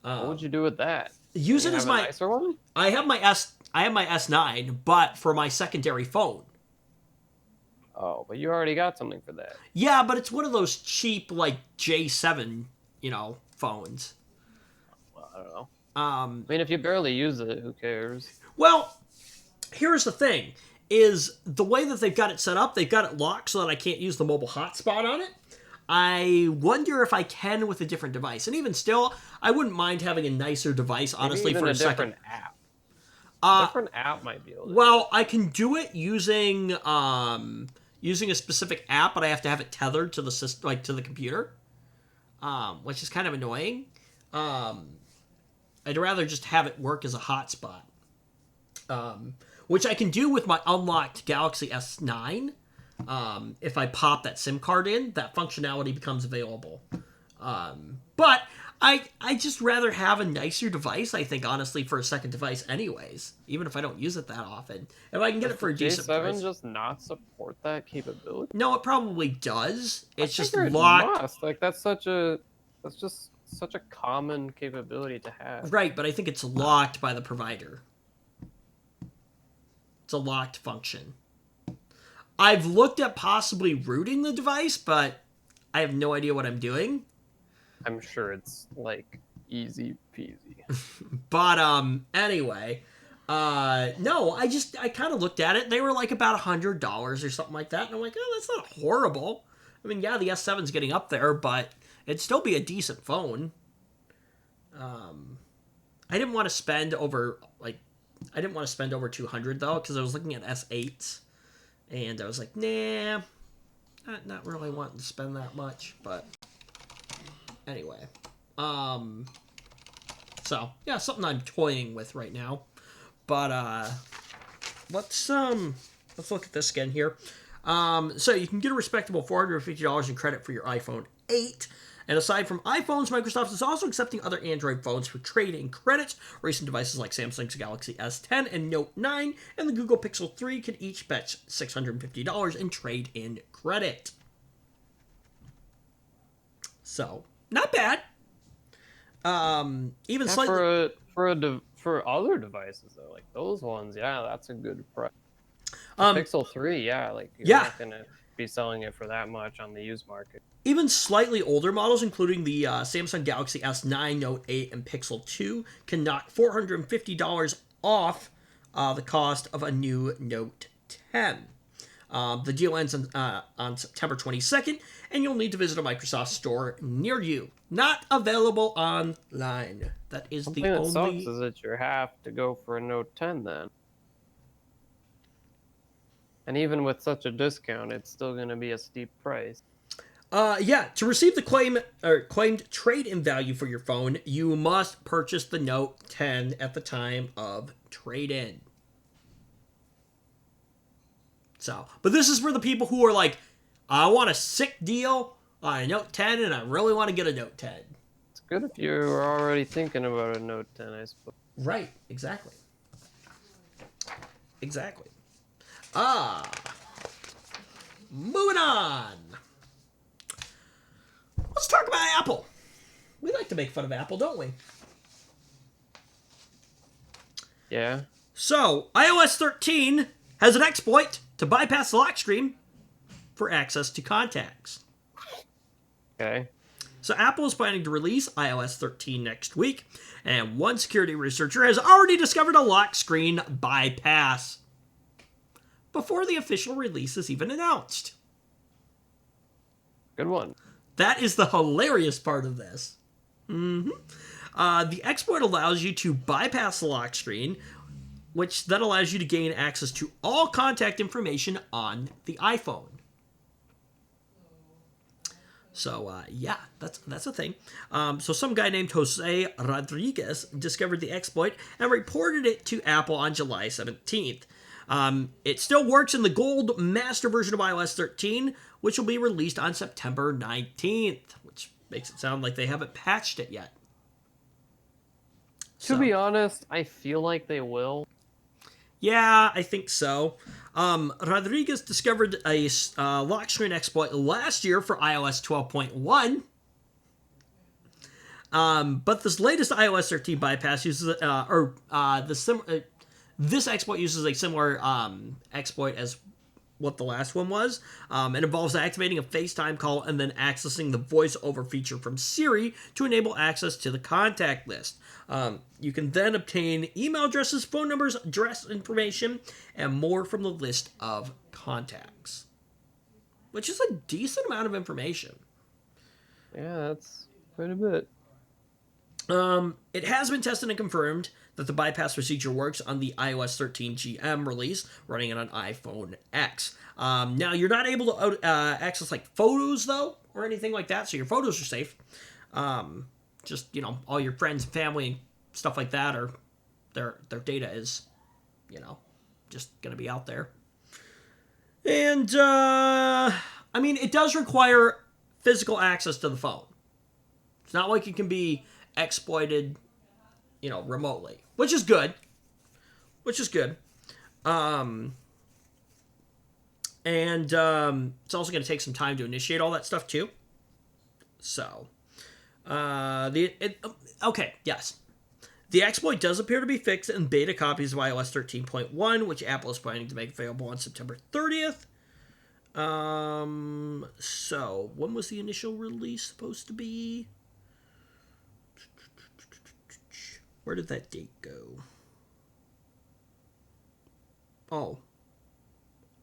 What would you do with that? Use You it as have a my. nicer one? I have my S9, but for my secondary phone. Oh, but you already got something for that. Yeah, but it's one of those cheap like J7, phones. Well, I don't know. I I mean, if you barely use it, who cares? Well, here's the thing: is the way that they've got it set up, they've got it locked so that I can't use the mobile hotspot on it. I wonder if I can with a different device, and even still, I wouldn't mind having a nicer device, honestly, Maybe even for a different second. app. A different app might be able to. Well, I can do it using a specific app, but I have to have it tethered to the system, like to the computer, which is kind of annoying. I'd rather just have it work as a hotspot, which I can do with my unlocked Galaxy S9. If I pop that SIM card in, that functionality becomes available. But I just rather have a nicer device, I think, honestly, for a second device anyways, even if I don't use it that often. If I can get it for a decent J7 price. just not support that capability? No, it probably does. It's just figured it locked. must. Like, that's just such a common capability to have. Right, but I think it's locked by the provider. It's a locked function. I've looked at possibly rooting the device, but I have no idea what I'm doing. I'm sure it's like easy peasy. But anyway, no, I kind of looked at it. They were like about $100 or something like that, and I'm like, oh, that's not horrible. I mean, yeah, the S7's getting up there, but it'd still be a decent phone. I didn't want to spend over $200 though, because I was looking at S8s, and I was like, nah, not really wanting to spend that much. But anyway, so yeah, something I'm toying with right now. But let's look at this again here. So you can get a respectable $450 in credit for your iPhone 8. And aside from iPhones, Microsoft is also accepting other Android phones for trade-in credits. Recent devices like Samsung's Galaxy S10 and Note 9 and the Google Pixel 3 can each fetch $650 in trade-in credit. So, not bad. Even slightly... For other devices though, like those ones, yeah, that's a good price. Pixel 3, yeah, like you're not gonna be selling it for that much on the used market. Even slightly older models, including the Samsung Galaxy S9, Note 8, and Pixel 2, can knock $450 off the cost of a new Note 10. The deal ends on September 22nd, and you'll need to visit a Microsoft store near you. Not available online. That is Something the that only... sucks is that you have to go for a Note 10 then. And even with such a discount, it's still going to be a steep price. Yeah, to receive the claimed trade-in value for your phone, you must purchase the Note 10 at the time of trade-in. So, but this is for the people who are like, I want a sick deal on a Note 10 and I really want to get a Note 10. It's good if you're already thinking about a Note 10, I suppose. Right, exactly. Exactly. Moving on. Let's talk about Apple. We like to make fun of Apple, don't we? Yeah. So, iOS 13 has an exploit to bypass the lock screen for access to contacts. Okay. So Apple is planning to release iOS 13 next week, and one security researcher has already discovered a lock screen bypass. before the official release is even announced. Good one. That is the hilarious part of this. The exploit allows you to bypass the lock screen, which then allows you to gain access to all contact information on the iPhone. So, yeah, that's a thing. So some guy named Jose Rodriguez discovered the exploit and reported it to Apple on July 17th. It still works in the gold master version of iOS 13, which will be released on September 19th, which makes it sound like they haven't patched it yet. To be honest, I feel like they will. Yeah, I think so. Rodriguez discovered a lock screen exploit last year for iOS 12.1. But this latest iOS 13 bypass uses, this exploit uses a similar exploit as what the last one was. It involves activating a FaceTime call and then accessing the voice-over feature from Siri to enable access to the contact list. You can then obtain email addresses, phone numbers, address information, and more from the list of contacts. Which is a decent amount of information. Yeah, that's quite a bit. It has been tested and confirmed that the bypass procedure works on the iOS 13 GM release running on an iPhone X. Now, you're not able to access like photos, though, or anything like that, so your photos are safe. Just, all your friends and family and stuff like that, or their data is, just going to be out there. And, it does require physical access to the phone. It's not like it can be exploited, remotely, which is good. And it's also going to take some time to initiate all that stuff too. So, yes. The exploit does appear to be fixed in beta copies of iOS 13.1, which Apple is planning to make available on September 30th. So, when was the initial release supposed to be? Where did that date go? Oh.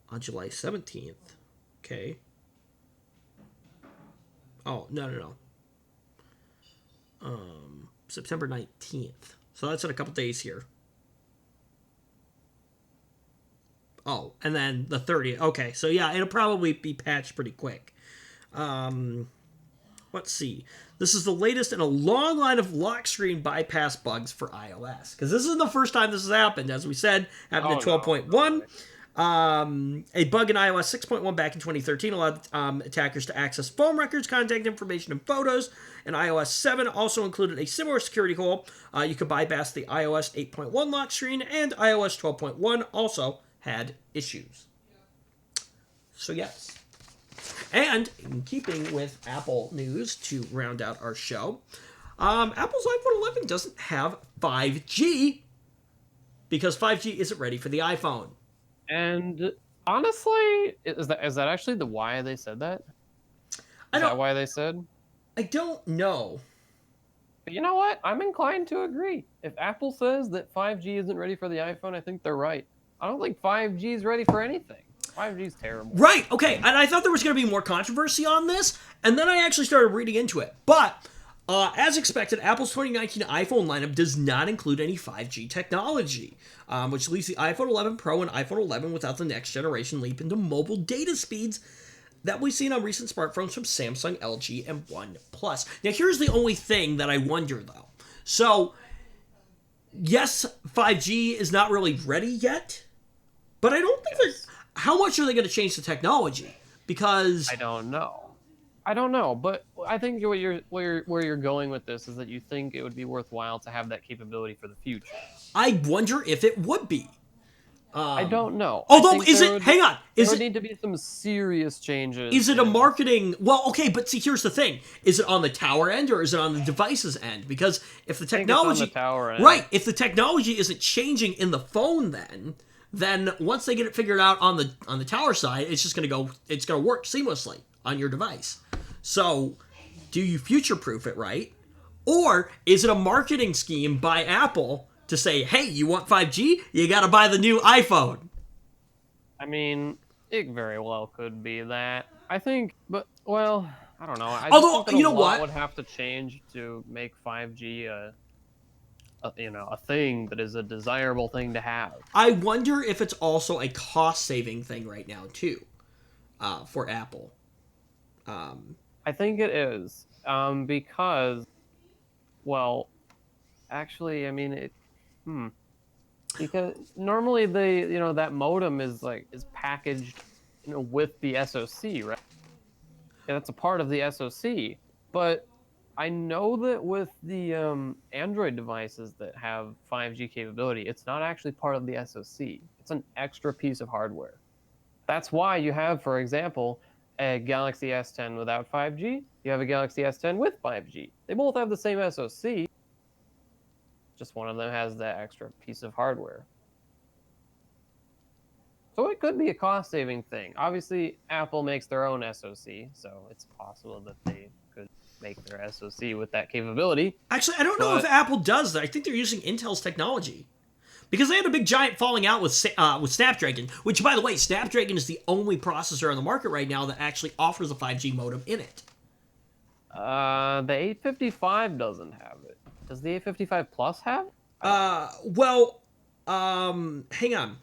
On July 17th. Okay. Oh, no. September 19th. So that's in a couple days here. Oh, and then the 30th. Okay, so yeah, it'll probably be patched pretty quick. Let's see. This is the latest in a long line of lock screen bypass bugs for iOS. Because this isn't the first time this has happened. As we said, happened in 12.1. A bug in iOS 6.1 back in 2013 allowed attackers to access phone records, contact information, and photos. And iOS 7 also included a similar security hole. You could bypass the iOS 8.1 lock screen, and iOS 12.1 also had issues. So yes. And in keeping with Apple news to round out our show, Apple's iPhone 11 doesn't have 5G because 5G isn't ready for the iPhone. And honestly, is that actually the why they said that? Is that why they said? I don't know. But you know what? I'm inclined to agree. If Apple says that 5G isn't ready for the iPhone, I think they're right. I don't think 5G is ready for anything. 5G is terrible. Right, okay. And I thought there was going to be more controversy on this, and then I actually started reading into it. But, as expected, Apple's 2019 iPhone lineup does not include any 5G technology, which leaves the iPhone 11 Pro and iPhone 11 without the next generation leap into mobile data speeds that we've seen on recent smartphones from Samsung, LG, and OnePlus. Now, here's the only thing that I wonder, though. So, yes, 5G is not really ready yet, but I don't think there's... How much are they going to change the technology? Because I don't know, but I think where you're going with this is that you think it would be worthwhile to have that capability for the future. I wonder if it would be. I don't know. Although, hang on. There would need to be some serious changes. Is it a marketing... Well, okay, but see, here's the thing. Is it on the tower end or is it on the device's end? Because if the technology... I think it's on the tower end. Right. If the technology isn't changing in the phone then once they get it figured out on the tower side, it's just going to go... It's going to work seamlessly on your device. So, do you future-proof it, right? Or is it a marketing scheme by Apple to say, hey, you want 5G? You got to buy the new iPhone. I mean, it very well could be that. I think, but well, I don't know. I just Although, think that a you know lot what? would have to change to make 5G a thing that is a desirable thing to have. I wonder if it's also a cost saving thing right now too, for Apple. Um, I think it is, because well, actually, I mean it. Hmm. Because normally that modem is packaged, with the SoC, right? Yeah, that's a part of the SoC. But I know that with the Android devices that have 5G capability, it's not actually part of the SoC. It's an extra piece of hardware. That's why you have, for example, a Galaxy S10 without 5G. You have a Galaxy S10 with 5G. They both have the same SoC, just one of them has that extra piece of hardware. So it could be a cost saving thing. Obviously, Apple makes their own SoC, so it's possible that they could make their SoC with that capability. Actually, I don't know if But Apple does that. I think they're using Intel's technology because they had a big giant falling out with Snapdragon. Which, by the way, Snapdragon is the only processor on the market right now that actually offers a 5G modem in it. the 855 doesn't have it. Does the 855 Plus have it? I don't know. Well, hang on.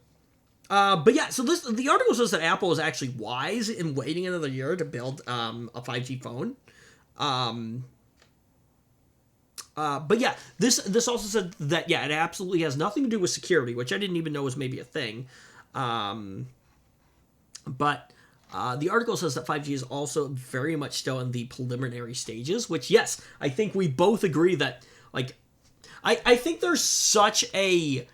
But yeah, so the article says that Apple is actually wise in waiting another year to build a 5G phone. Um, but yeah, this also said that yeah, it absolutely has nothing to do with security, which I didn't even know was maybe a thing. Um, but the article says that 5G is also very much still in the preliminary stages. Which yes, I think we both agree that like I think there's such a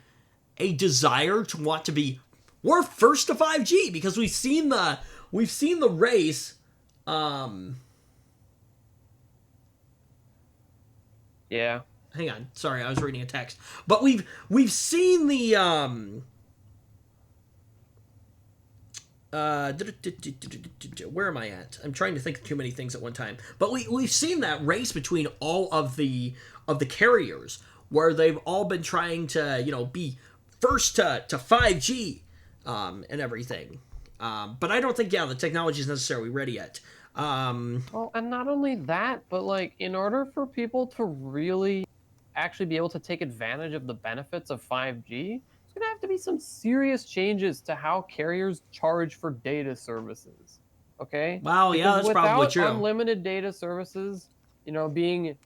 desire to want to be we're first to 5G because we've seen the race. Um, Yeah. hang on, sorry, I was reading a text, but we've seen the where am I at? I'm trying to think of too many things at one time. But we've seen that race between all of the carriers where they've all been trying to be first to 5G and everything. But I don't think the technology is necessarily ready yet. Well, and not only that, but like in order for people to really actually be able to take advantage of the benefits of 5G, there's going to have to be some serious changes to how carriers charge for data services. Okay? Wow, yeah, Because that's probably without true. unlimited data services, being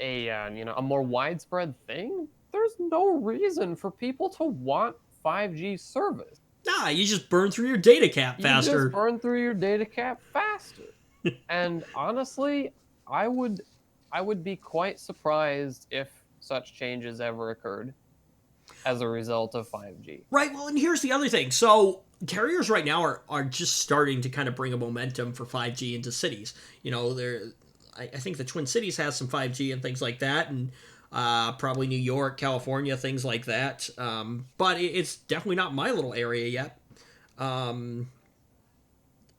a more widespread thing, there's no reason for people to want 5G service. Nah, you just burn through your data cap You just faster. burn through your data cap faster. And honestly, I would I would be quite surprised if such changes ever occurred as a result of 5G. Right. Well, and here's the other thing. So carriers right now are just starting to kind of bring a momentum for 5G into cities. They're I think the Twin Cities has some 5G and things like that, and probably New York, California, things like that. But it's definitely not my little area yet. Um,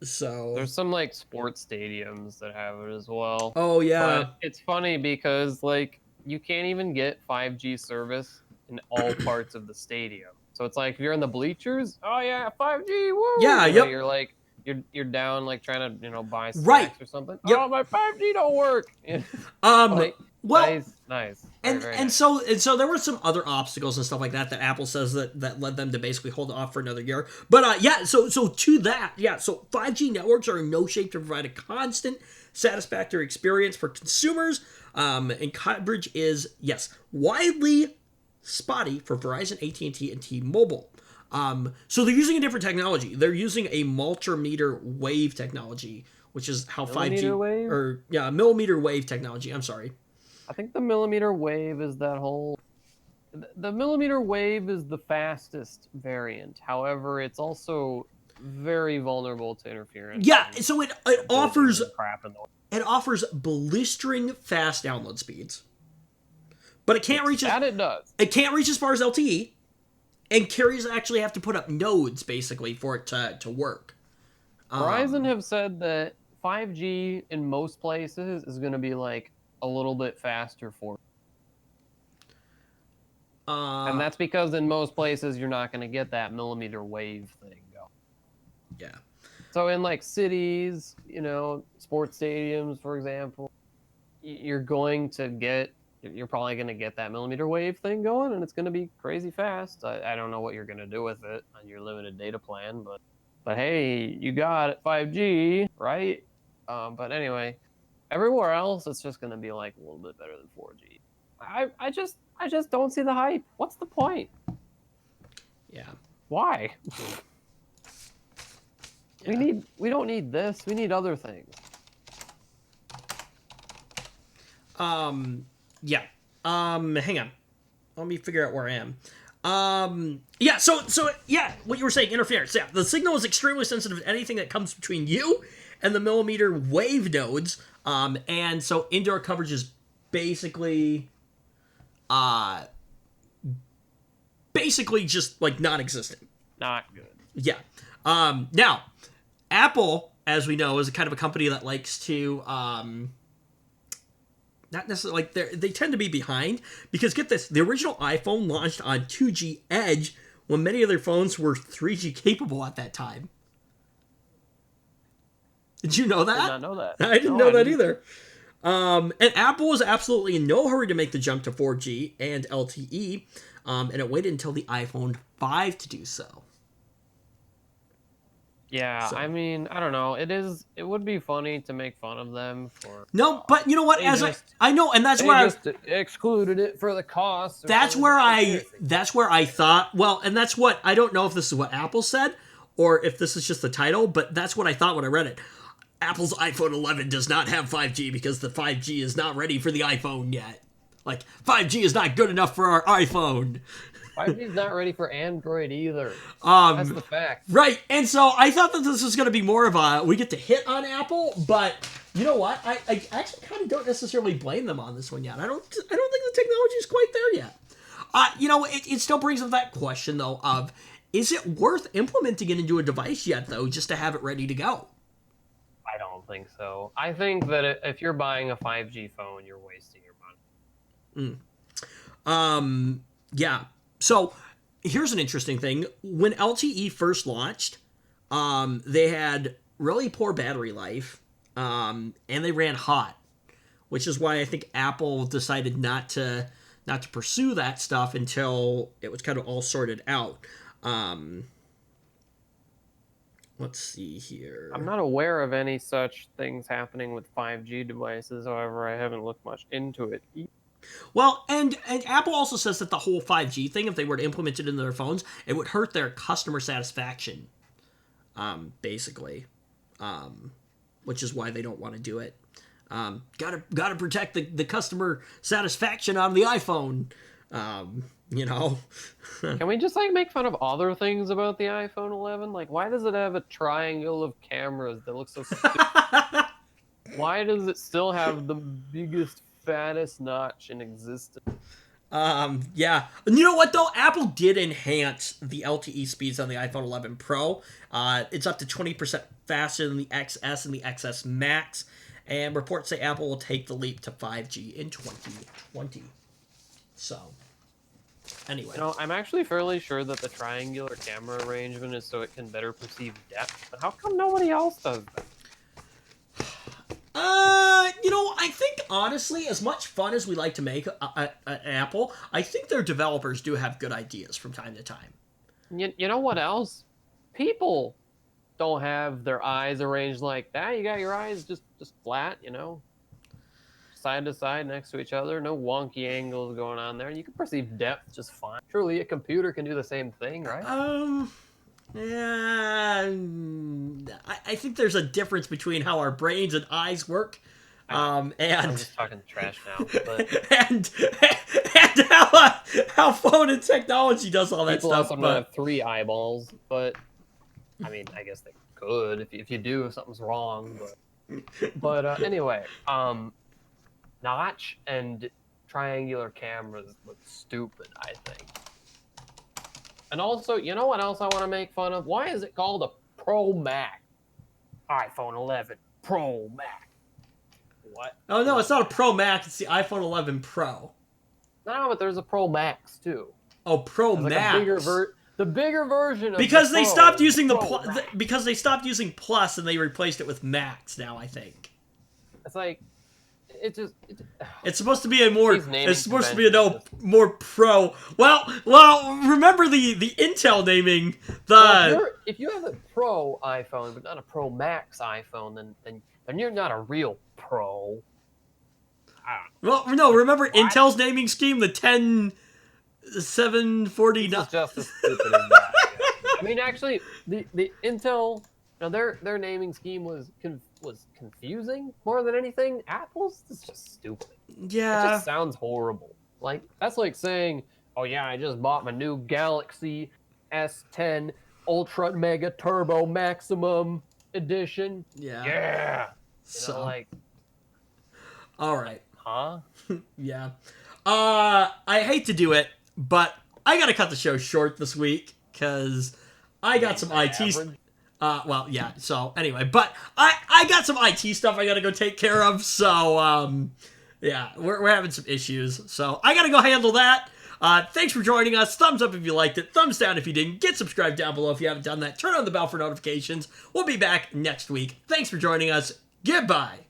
so, There's some like sports stadiums that have it as well. oh yeah, But it's funny because like you can't even get 5G service in all parts of the stadium. So it's like if you're in the bleachers, oh yeah, 5G, woo! yeah, yep, You're like you're down like trying to buy right, snacks or something. yep. Oh, my 5G don't work. Um, Like well, nice, nice, very and very and nice. so and so there were some other obstacles and stuff like that Apple says that led them to basically hold off for another year. But yeah, so to that, yeah, so 5G networks are in no shape to provide a constant, satisfactory experience for consumers. And coverage is yes widely spotty for Verizon, AT&T, and T-Mobile. So they're using a different technology. They're using a multimeter wave technology, which is how 5G Millimeter wave. or yeah, millimeter wave technology. I'm sorry. I think the millimeter wave is that whole. The millimeter wave is the fastest variant. However, it's also very vulnerable to interference Yeah, and so it buildings offers and crap in the way. it offers blistering fast download speeds, but Yes, that it does. it can't reach as far as LTE, and carriers actually have to put up nodes basically for it to work. Verizon have said that 5G in most places is going to be like a little bit faster for. And that's because in most places you're not going to get that millimeter wave thing going. Yeah. So in like cities, sports stadiums, for example, you're probably going to get that millimeter wave thing going, and it's going to be crazy fast. I don't know what you're going to do with it on your limited data plan, but hey, you got it, 5G, right? But anyway, everywhere else, it's just going to be like a little bit better than 4G. I just don't see the hype. What's the point? Yeah. Why? Yeah. We don't need this. We need other things. Yeah. Hang on. Let me figure out where I am. Yeah, so yeah, what you were saying, interference. Yeah, the signal is extremely sensitive to anything that comes between you and the millimeter wave nodes. And so indoor coverage is basically just like non-existent. Not good. Yeah. Now, Apple, as we know, is a kind of a company that likes to not necessarily like they tend to be behind, because get this, the original iPhone launched on 2G Edge when many other phones were 3G capable at that time. Did you know that? Did not know that. I didn't know that either. And Apple was absolutely in no hurry to make the jump to 4G and LTE, and it waited until the iPhone 5 to do so. Yeah, So. I mean, I don't know. It would be funny to make fun of them for. No, but you know what? I know, and that's they where just excluded it for the cost. That's where I thought. Well, and that's what I don't know if this is what Apple said or if this is just the title, but that's what I thought when I read it. Apple's iPhone 11 does not have 5G because the 5G is not ready for the iPhone yet. Like 5G is not good enough for our iPhone. 5G is not ready for Android either. That's the fact. Right, and so I thought that this was going to be more of a we get to hit on Apple, but you know what? I actually kind of don't necessarily blame them on this one yet. I don't think the technology is quite there yet. It still brings up that question though of is it worth implementing it into a device yet though, just to have it ready to go? I don't think so. I think that if you're buying a 5G phone, you're wasting your money. Yeah. So here's an interesting thing. When LTE first launched, they had really poor battery life, and they ran hot, which is why I think Apple decided not to pursue that stuff until it was kind of all sorted out. Let's see here. I'm not aware of any such things happening with 5G devices. However, I haven't looked much into it. Well, and Apple also says that the whole 5G thing, if they were to implement it into their phones, it would hurt their customer satisfaction, basically, which is why they don't want to do it. Gotta protect the customer satisfaction on the iPhone, Can we just make fun of other things about the iPhone 11? Like, why does it have a triangle of cameras that looks so stupid? Why does it still have the biggest fattest notch in existence? Yeah. You know what, though? Apple did enhance the LTE speeds on the iPhone 11 Pro. It's up to 20% faster than the XS and the XS Max. And reports say Apple will take the leap to 5G in 2020. So, anyway. I'm actually fairly sure that the triangular camera arrangement is so it can better perceive depth. But how come nobody else does that? I think, honestly, as much fun as we like to make at Apple, I think their developers do have good ideas from time to time. You know what else? People don't have their eyes arranged like that. You got your eyes just flat, side to side next to each other. No wonky angles going on there. You can perceive depth just fine. Surely a computer can do the same thing, right? Yeah, I think there's a difference between how our brains and eyes work. And I'm just talking trash now, but and how phone and technology does all that people stuff. People also have 3 eyeballs, but I mean, I guess they could if you do, if something's wrong. But anyway, notch and triangular cameras look stupid, I think. And also, you know what else I want to make fun of? Why is it called a Pro Mac? iPhone 11 Pro Mac. What? Oh, no, it's not a Pro Mac. It's the iPhone 11 Pro. No, but there's a Pro Max too. Oh, Pro There's like Max. the bigger version of because the they Pro, stopped using the Pro Max. because they stopped using Plus and they replaced it with Max now, I think. It's like it's It's supposed to be a more. These naming It's supposed to be a conventions more pro. Well. Remember the Intel naming. if you have a Pro iPhone but not a Pro Max iPhone, then you're not a real pro. Well, no. Remember Intel's naming scheme, the 10749. It's just as stupid as that. I mean, actually, the Intel, their naming scheme was confusing more than anything. Apple's is just stupid. It Yeah. just sounds horrible. Like that's like saying, "Oh yeah, I just bought my new Galaxy S10 Ultra Mega Turbo Maximum Edition." Yeah. Yeah. So. Like, All right. huh? Yeah. I hate to do it, but I gotta cut the show short this week because I got some IT. Well, yeah. So anyway, but I got some IT stuff I gotta go take care of. So yeah, we're having some issues. So I gotta go handle that. Thanks for joining us. Thumbs up if you liked it. Thumbs down if you didn't. Get subscribed down below if you haven't done that. Turn on the bell for notifications. We'll be back next week. Thanks for joining us. Goodbye.